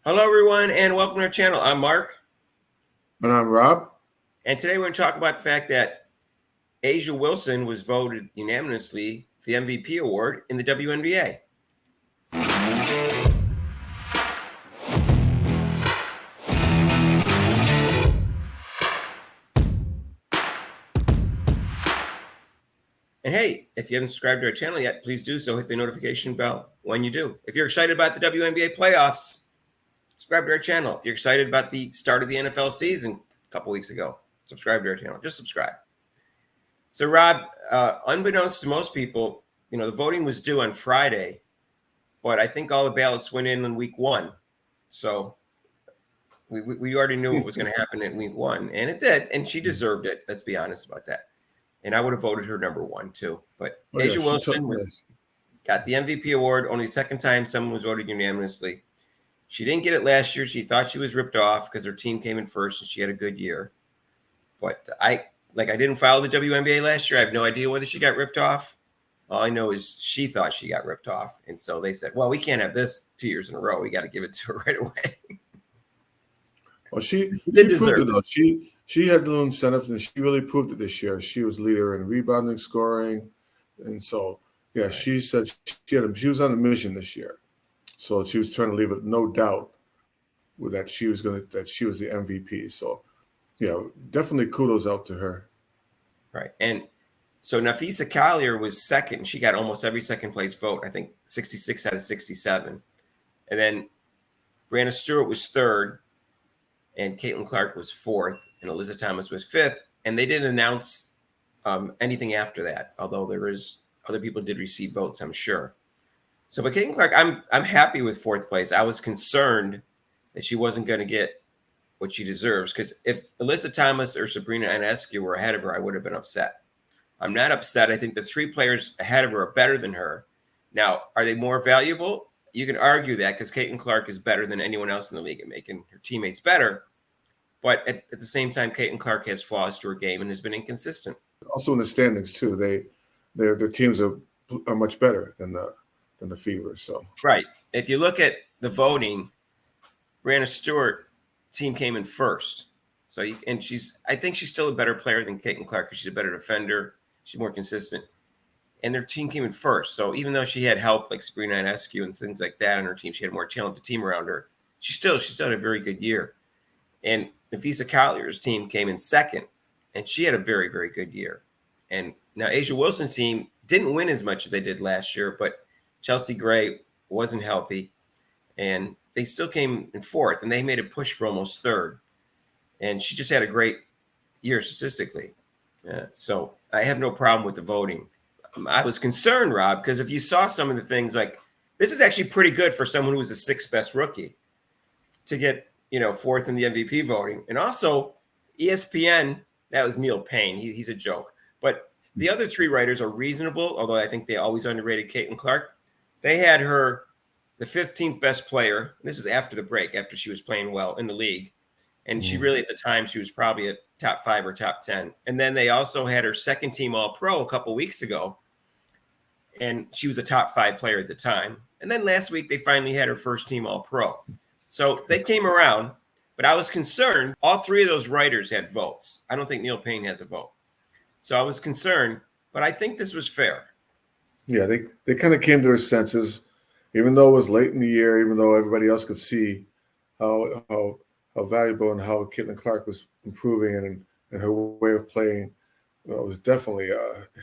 Hello, everyone, and welcome to our channel. I'm Mark, And I'm Rob. and today we're going to talk about the fact that A'ja Wilson was voted unanimously for the MVP award in the WNBA. And hey, if you haven't subscribed to our channel yet, please do so. Hit the notification bell when you do. If you're excited about the WNBA playoffs, subscribe to our channel. If you're excited about the start of the NFL season a couple weeks ago, subscribe to our channel. Just subscribe. So, Rob, unbeknownst to most people, the voting was due on Friday, but I think all the ballots went in week one. So we already knew what was going to happen in week one, and it did, and she deserved it. Let's be honest about that. And I would have voted her number one too. But A'ja Wilson got the MVP award, only the second time someone was voted unanimously. She didn't get it last year. She thought she was ripped off because her team came in first and she had a good year. But I didn't follow the WNBA last year. I have no idea whether she got ripped off. All I know is she thought she got ripped off. And so they said, well, we can't have this 2 years in a row. We got to give it to her right away. Well, she proved it, though. She had little incentives, and she really proved it this year. She was leader in rebounding, scoring. And so, yeah, right. She said she was on a mission this year. So she was trying to leave it no doubt that she was the MVP. So, yeah, definitely kudos out to her. Right. And so Napheesa Collier was second. She got almost every second place vote, I think 66 out of 67. And then Brianna Stewart was third, and Caitlin Clark was fourth, and Alyssa Thomas was fifth. And they didn't announce anything after that, although other people did receive votes, I'm sure. So, but Caitlin Clark, I'm happy with fourth place. I was concerned that she wasn't going to get what she deserves, because if Alyssa Thomas or Sabrina Ionescu were ahead of her, I would have been upset. I'm not upset. I think the three players ahead of her are better than her. Now, are they more valuable? You can argue that, because Caitlin Clark is better than anyone else in the league at making her teammates better. But at the same time, Caitlin Clark has flaws to her game and has been inconsistent. Also in the standings too, their teams are much better than the Fever. So right. If you look at the voting, Brianna Stewart team came in first. So I think she's still a better player than Caitlin Clark, because she's a better defender. She's more consistent. And their team came in first. So even though she had help like Sabrina Ionescu and things like that on her team, she had a more talented team around her. She still had a very good year. And Napheesa Collier's team came in second, and she had a very, very good year. And now A'ja Wilson's team didn't win as much as they did last year, but Chelsea Gray wasn't healthy, and they still came in fourth, and they made a push for almost third. And she just had a great year statistically. So I have no problem with the voting. I was concerned, Rob, because if you saw some of the things, like, this is actually pretty good for someone who was the sixth best rookie to get, fourth in the MVP voting. And also ESPN, that was Neil Payne. He's a joke. But the other three writers are reasonable, although I think they always underrated Caitlin Clark. They had her the 15th best player. This is after the break, after she was playing well in the league. And she really, at the time, she was probably a top 5 or top 10. And then they also had her second team All-Pro a couple weeks ago. And she was a top 5 player at the time. And then last week, they finally had her first team All-Pro. So they came around, but I was concerned. All three of those writers had votes. I don't think Neil Payne has a vote. So I was concerned, but I think this was fair. Yeah, they kind of came to their senses, even though it was late in the year, even though everybody else could see how valuable and how Caitlin Clark was improving and her way of playing. It was definitely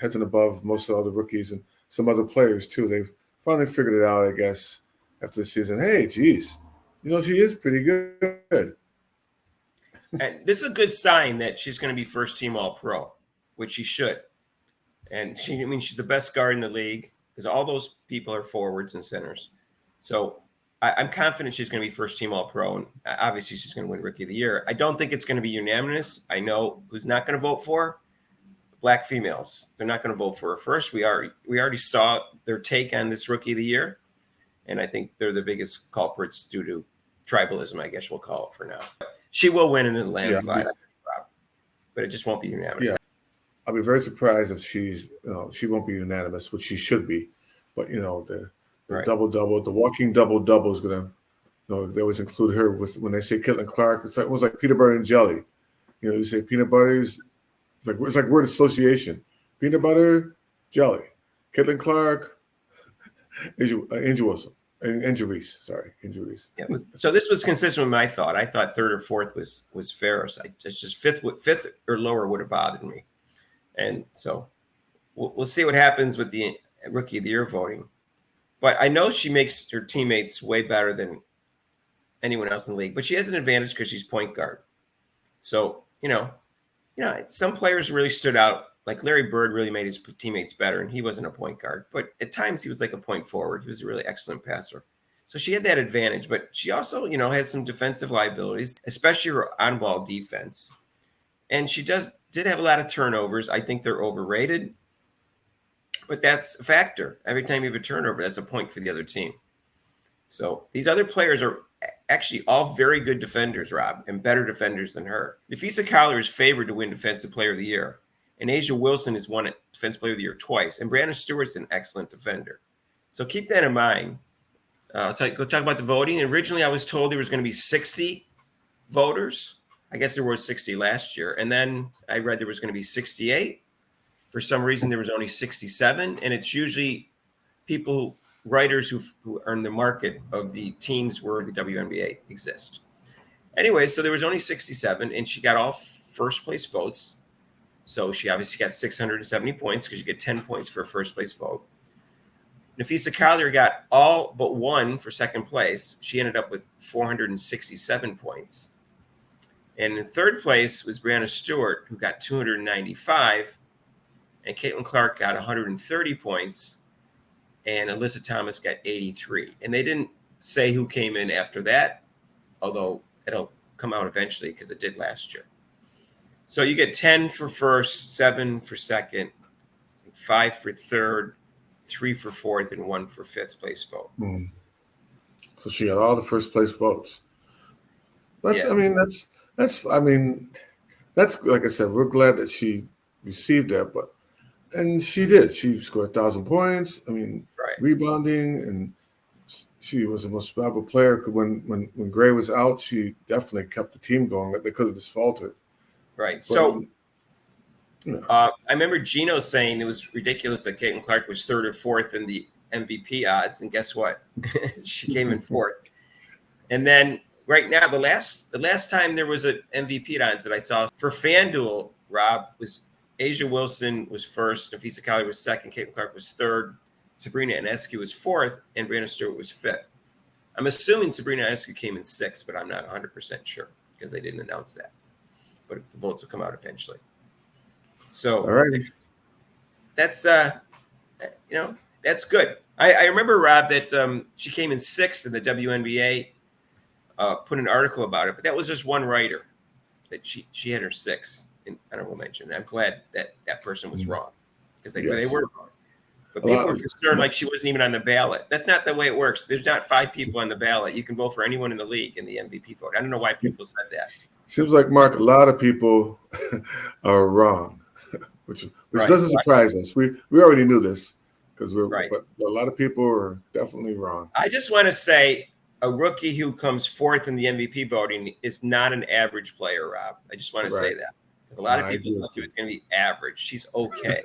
heads and above most of the other rookies and some other players too. They've finally figured it out, I guess, after the season. Hey, geez, she is pretty good. And this is a good sign that she's going to be first team All-Pro, which she should. And she's the best guard in the league, because all those people are forwards and centers. So I'm confident she's going to be first team All-Pro, and obviously she's going to win Rookie of the Year. I don't think it's going to be unanimous. I know who's not going to vote for: Black females. They're not going to vote for her first. We already saw their take on this Rookie of the Year, and I think they're the biggest culprits due to tribalism, I guess we'll call it for now. She will win in a landslide, but it just won't be unanimous. Yeah. I'll be very surprised if she won't be unanimous, which she should be. But the double-double, the walking double-double is going to they always include her with when they say Caitlin Clark. It's almost like peanut butter and jelly. You say peanut butter is it's like word association. Peanut butter, jelly. Caitlin Clark, Angel Reese. Yeah. So this was consistent with my thought. I thought third or fourth was fairest. It's just fifth or lower would have bothered me. And so we'll see what happens with the Rookie of the Year voting. But I know she makes her teammates way better than anyone else in the league. But she has an advantage because she's point guard. So some players really stood out. Like Larry Bird really made his teammates better, and he wasn't a point guard. But at times he was like a point forward. He was a really excellent passer. So she had that advantage. But she also, has some defensive liabilities, especially her on-ball defense. And she did have a lot of turnovers. I think they're overrated. But that's a factor. Every time you have a turnover, that's a point for the other team. So these other players are actually all very good defenders, Rob, and better defenders than her. Nafisa Collier is favored to win Defensive Player of the Year, and Asia Wilson has won Defensive Player of the Year twice, and Brianna Stewart's an excellent defender. So keep that in mind. Go talk about the voting. Originally, I was told there was going to be 60 voters. I guess there were 60 last year, and then I read there was going to be 68. For some reason, there was only 67, and it's usually writers who are in the market of the teams where the WNBA exists. Anyway, so there was only 67, and she got all first place votes. So she obviously got 670 points because you get 10 points for a first place vote. Nafisa Collier got all but one for second place. She ended up with 467 points. And in third place was Brianna Stewart, who got 295. And Caitlin Clark got 130 points. And Alyssa Thomas got 83. And they didn't say who came in after that, although it'll come out eventually because it did last year. So you get 10 for first, 7 for second, 5 for third, 3 for fourth, and 1 for fifth place vote. Mm. So she got all the first place votes. That's like I said, we're glad that she received that, and she did. She scored 1,000 points. Right. Rebounding, and she was the most valuable player. When Gray was out, she definitely kept the team going. They could have just faltered. Right. So I remember Gino saying it was ridiculous that Caitlin Clark was third or fourth in the MVP odds, and guess what? She came in fourth. And then right now, the last time there was an MVP odds that I saw for FanDuel, Rob, was Asia Wilson was first, Nafisa Collier was second, Caitlin Clark was third, Sabrina Ionescu was fourth, and Brianna Stewart was fifth. I'm assuming Sabrina Ionescu came in sixth, but I'm not 100% sure because they didn't announce that. But the votes will come out eventually. So that's that's good. I remember, Rob, that she came in sixth in the WNBA. Put an article about it, but that was just one writer that she had her sixth in honorable mention. I'm glad that person was wrong because they were wrong. But people were concerned like she wasn't even on the ballot. That's not the way it works. There's not 5 people on the ballot. You can vote for anyone in the league in the MVP vote. I don't know why people said that. Seems like, Mark, a lot of people are wrong, which doesn't surprise us. We already knew this because but a lot of people are definitely wrong. I just want to say a rookie who comes fourth in the MVP voting is not an average player, Rob. I just want to say that because a lot of people thought she was going to be average. She's okay.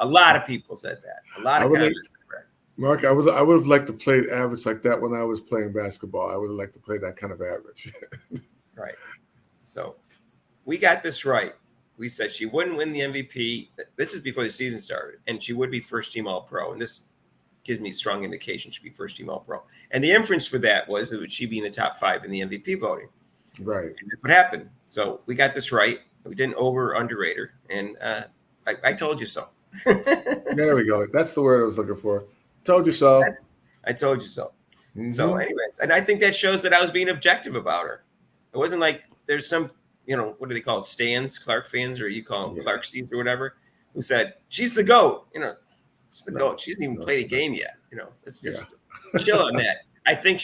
A lot of people said that. A lot of comments said that. Mark, I would have liked to play average like that when I was playing basketball. I would have liked to play that kind of average. Right. So we got this right. We said she wouldn't win the MVP. This is before the season started, and she would be first team All-Pro. And this gives me strong indication she'd be first team All-Pro. And the inference for that was that she'd be in the top 5 in the MVP voting. Right. And that's what happened. So we got this right. We didn't underrate her. And I told you so. There we go. That's the word I was looking for. Told you so. I told you so. Mm-hmm. So anyways, and I think that shows that I was being objective about her. It wasn't like there's some, what do they call it? Stans, Clark fans, or you call them Clarksies or whatever, who said, she's the GOAT. She's the GOAT. She hasn't even played a game yet. It's just chill on that. I think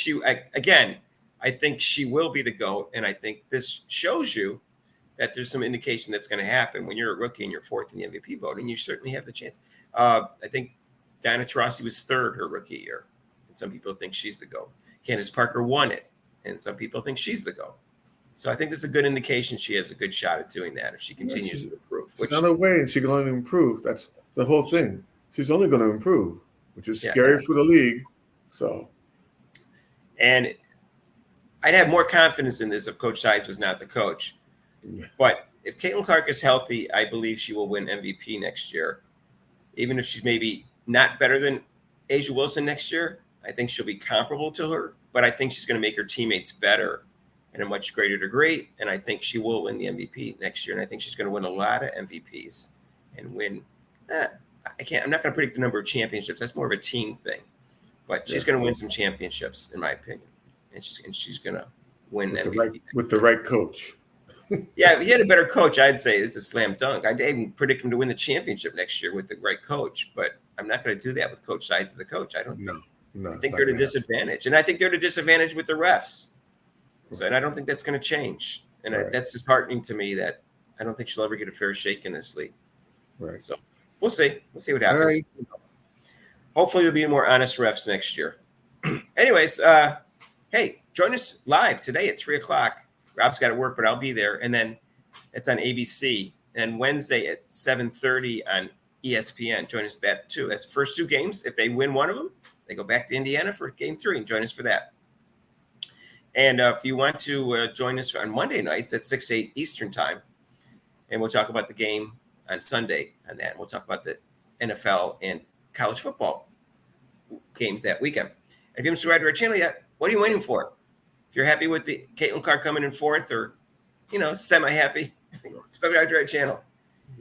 I think she will be the GOAT. And I think this shows you that there's some indication that's going to happen when you're a rookie and you're fourth in the MVP vote, and you certainly have the chance. I think Diana Taurasi was third her rookie year, and some people think she's the GOAT. Candace Parker won it. and some people think she's the GOAT. So I think there's a good indication she has a good shot at doing that if she continues to improve. She's on her way, and she can only improve. That's the whole thing. She's only going to improve, which is scary for the league. So, and I'd have more confidence in this if Coach Sides was not the coach. Yeah. But if Caitlin Clark is healthy, I believe she will win MVP next year. Even if she's maybe not better than Asia Wilson next year, I think she'll be comparable to her. But I think she's going to make her teammates better in a much greater degree. And I think she will win the MVP next year. And I think she's going to win a lot of MVPs and win. I'm not going to predict the number of championships. That's more of a team thing. But she's going to win some championships, in my opinion. And she's going to win MVP. With the right coach. Yeah, if he had a better coach, I'd say it's a slam dunk. I'd even predict him to win the championship next year with the right coach. But I'm not going to do that with Coach Sides as the coach. I don't think. No, I think they're at a disadvantage. And I think they're at a disadvantage with the refs. So, and I don't think that's going to change. And that's disheartening to me that I don't think she'll ever get a fair shake in this league. Right. So we'll see. We'll see what happens. Right. Hopefully there'll be more honest refs next year. Anyways, hey, join us live today at 3:00. Rob's got to work, but I'll be there. And then it's on ABC. And Wednesday at 7:30 on ESPN. Join us for that too. That's the first two games. If they win one of them, they go back to Indiana for game 3 and join us for that. And if you want to join us on Monday nights at 6, 8 Eastern time, and we'll talk about the game on Sunday on that. We'll talk about the NFL and college football games that weekend. If you haven't subscribed to our channel yet, what are you waiting for? If you're happy with the Caitlin Clark coming in fourth or, semi-happy, subscribe to our channel.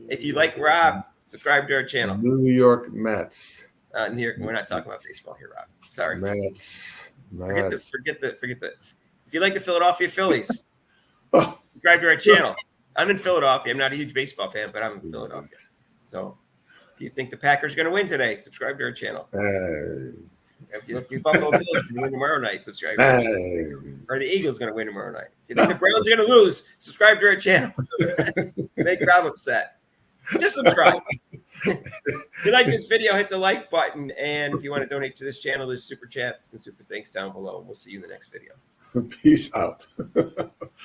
If you like Rob, subscribe to our channel. New York Mets. New York, we're not talking about baseball here, Rob. Sorry. Mets. Forget the. If you like the Philadelphia Phillies, subscribe to our channel. I'm in Philadelphia. I'm not a huge baseball fan, but I'm in Philadelphia. So if you think the Packers are going to win today, subscribe to our channel. If you think the Buffalo Bills are going to win tomorrow night, subscribe to our channel. Or the Eagles are going to win tomorrow night. If you think the Browns are going to lose, subscribe to our channel. Make Rob upset. Just subscribe. If you like this video, hit the like button. And if you want to donate to this channel, there's super chats and super thanks down below. And we'll see you in the next video. Peace out.